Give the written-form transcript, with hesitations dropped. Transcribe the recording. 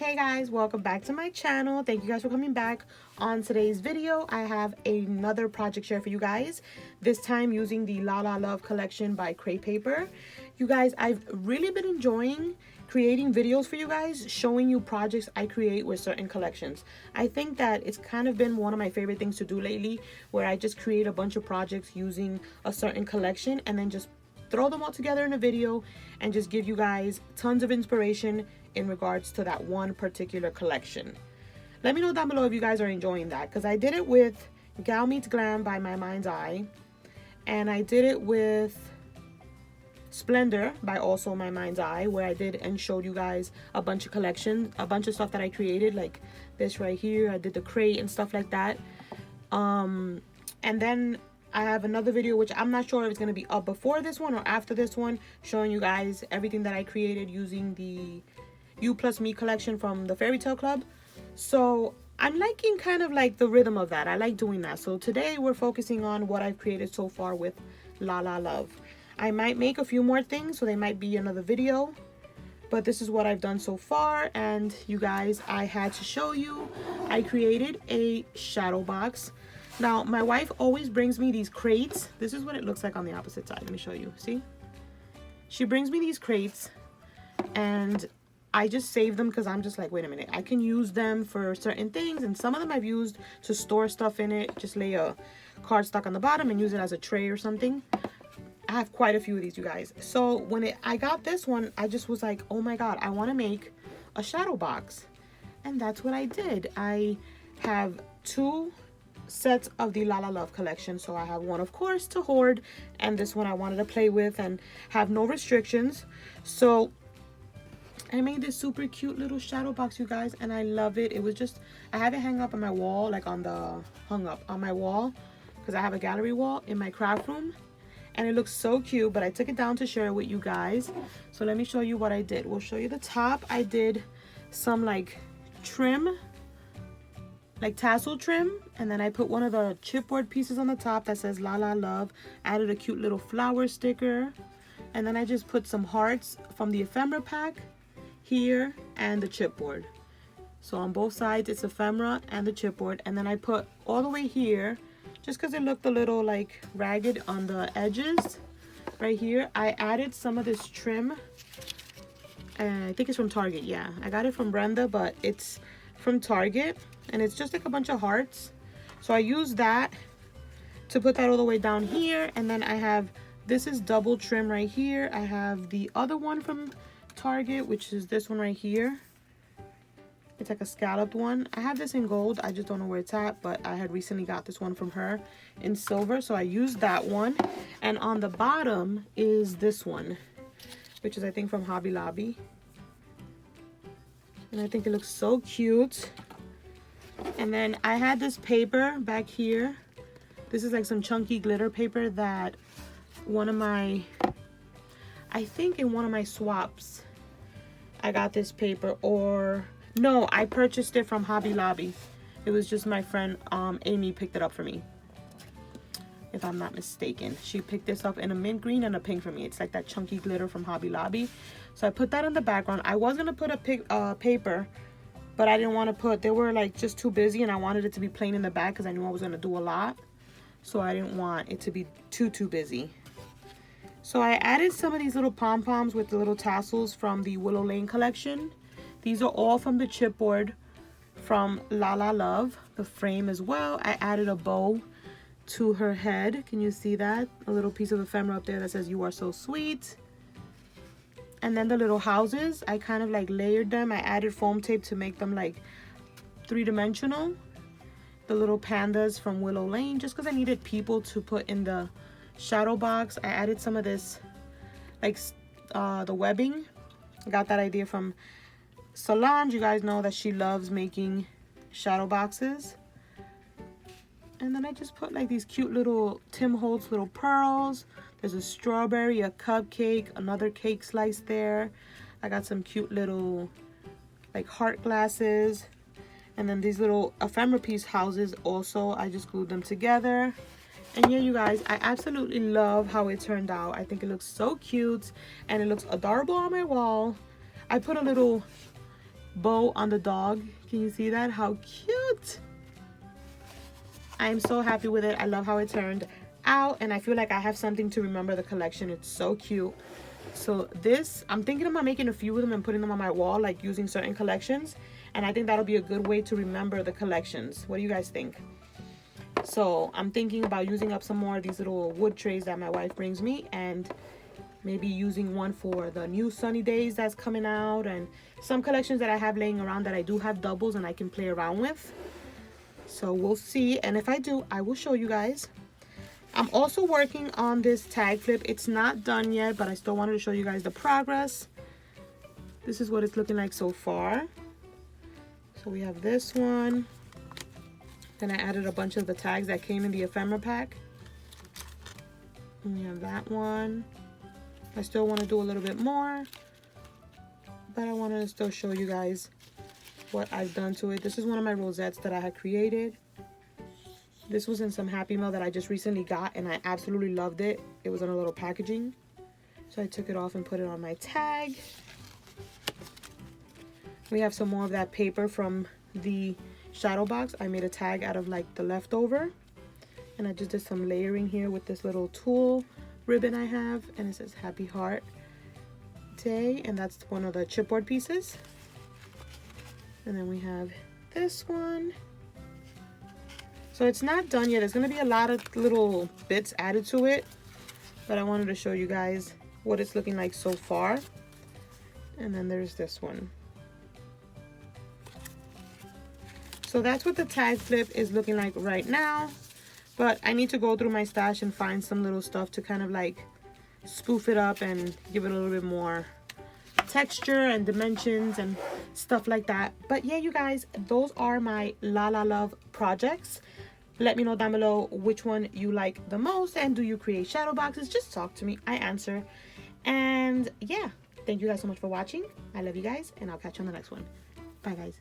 Hey guys, welcome back to my channel. Thank you guys for coming back. On today's video, I have another project share for you guys. This time using the La La Love collection by Crepe Paper. You guys, I've really been enjoying creating videos for you guys, showing you projects I create with certain collections. I think that it's kind of been one of my favorite things to do lately, where I just create a bunch of projects using a certain collection and then just throw them all together in a video and just give you guys tons of inspiration in regards to that one particular collection. Let me know down below if you guys are enjoying that, because I did it with Gal Meets Glam by My Mind's Eye, and I did it with Splendor by also My Mind's Eye, where I did and showed you guys a bunch of collections, a bunch of stuff that I created, like this right here. I did the crate and stuff like that. And then I have another video, which I'm not sure if it's going to be up before this one or after this one, showing you guys everything that I created using the You Plus Me collection from the Fairy Tale Club. So I'm liking kind of like the rhythm of that. I like doing that. So today we're focusing on what I've created so far with La La Love. I might make a few more things, so they might be another video, but this is what I've done so far. And you guys, I had to show you, I created a shadow box. Now, my wife always brings me these crates. This is what it looks like on the opposite side. Let me show you. See? She brings me these crates, and I just save them because I'm just like, wait a minute. I can use them for certain things, and some of them I've used to store stuff in it. Just lay a cardstock on the bottom and use it as a tray or something. I have quite a few of these, you guys. So when I got this one, I just was like, oh my God, I want to make a shadow box. And that's what I did. I have two sets of the La La Love collection. So I have one, of course, to hoard, and this one I wanted to play with and have no restrictions. So I made this super cute little shadow box, you guys, and I love it. It was just, I have it hung up on my wall, like hung up on my wall, because I have a gallery wall in my craft room, and it looks so cute. But I took it down to share it with you guys. So let me show you what I did. We'll show you the top. I did some like trim, like tassel trim, and then I put one of the chipboard pieces on the top that says La La Love. Added a cute little flower sticker, and then I just put some hearts from the ephemera pack here and the chipboard. So on both sides it's ephemera and the chipboard, and then I put all the way here, just because it looked a little like ragged on the edges right here, I added some of this trim, and I think it's from Target. Yeah, I got it from Brenda, but it's from Target, and it's just like a bunch of hearts. So I used that to put that all the way down here, and then I have, this is double trim right here. I have the other one from Target, which is this one right here. It's like a scalloped one. I have this in gold, I just don't know where it's at, but I had recently got this one from her in silver, so I used that one. And on the bottom is this one, which is I think from Hobby Lobby, and I think it looks so cute. And then I had this paper back here. This is like some chunky glitter paper that one of my, I think in one of my swaps I got this paper, or no, I purchased it from Hobby Lobby. It was just my friend Amy picked it up for me, if I'm not mistaken. She picked this up in a mint green and a pink for me. It's like that chunky glitter from Hobby Lobby. So I put that in the background. I was gonna put a paper, but I didn't want to put, they were like just too busy, and I wanted it to be plain in the back because I knew I was gonna do a lot. So I didn't want it to be too busy. So I added some of these little pom-poms with the little tassels from the Willow Lane collection. These are all from the chipboard from La La Love, the frame as well. I added a bow to her head. Can you see that? A little piece of ephemera up there that says "You Are So Sweet." And then the little houses, I kind of like layered them. I added foam tape to make them like three-dimensional. The little pandas from Willow Lane, just because I needed people to put in the shadow box. I added some of this like the webbing. I got that idea from Solange. You guys know that she loves making shadow boxes. And then I just put like these cute little Tim Holtz little pearls. There's a strawberry, a cupcake, another cake slice there. I got some cute little like heart glasses, and then these little ephemera piece houses also. I just glued them together. And yeah, you guys, I absolutely love how it turned out. I think it looks so cute, and it looks adorable on my wall. I put a little bow on the dog. Can you see that? How cute. I'm so happy with it. I love how it turned out, and I feel like I have something to remember the collection. It's so cute. So this, I'm thinking about making a few of them and putting them on my wall, like using certain collections, and I think that'll be a good way to remember the collections. What do you guys think? So I'm thinking about using up some more of these little wood trays that my wife brings me, and maybe using one for the new sunny days that's coming out, and some collections that I have laying around that I do have doubles and I can play around with. So we'll see, and if I do, I will show you guys. I'm also working on this tag flip. It's not done yet, but I still wanted to show you guys the progress. This is what it's looking like so far. So we have this one. Then I added a bunch of the tags that came in the ephemera pack. And we have that one. I still want to do a little bit more, but I want to still show you guys what I've done to it. This is one of my rosettes that I had created. This was in some Happy Mail that I just recently got, and I absolutely loved it. It was in a little packaging. So I took it off and put it on my tag. We have some more of that paper from the shadow box. I made a tag out of like the leftover. And I just did some layering here with this little tulle ribbon I have. And it says Happy Heart Day. And that's one of the chipboard pieces. And then we have this one. So it's not done yet. There's going to be a lot of little bits added to it. But I wanted to show you guys what it's looking like so far. And then there's this one. So that's what the tag flip is looking like right now. But I need to go through my stash and find some little stuff to kind of like spoof it up and give it a little bit more texture and dimensions and stuff like that. But yeah, you guys, those are my La La Love projects. Let me know down below which one you like the most, and do you create shadow boxes? Just talk to me, I answer. And yeah, thank you guys so much for watching. I love you guys, and I'll catch you on the next one. Bye guys.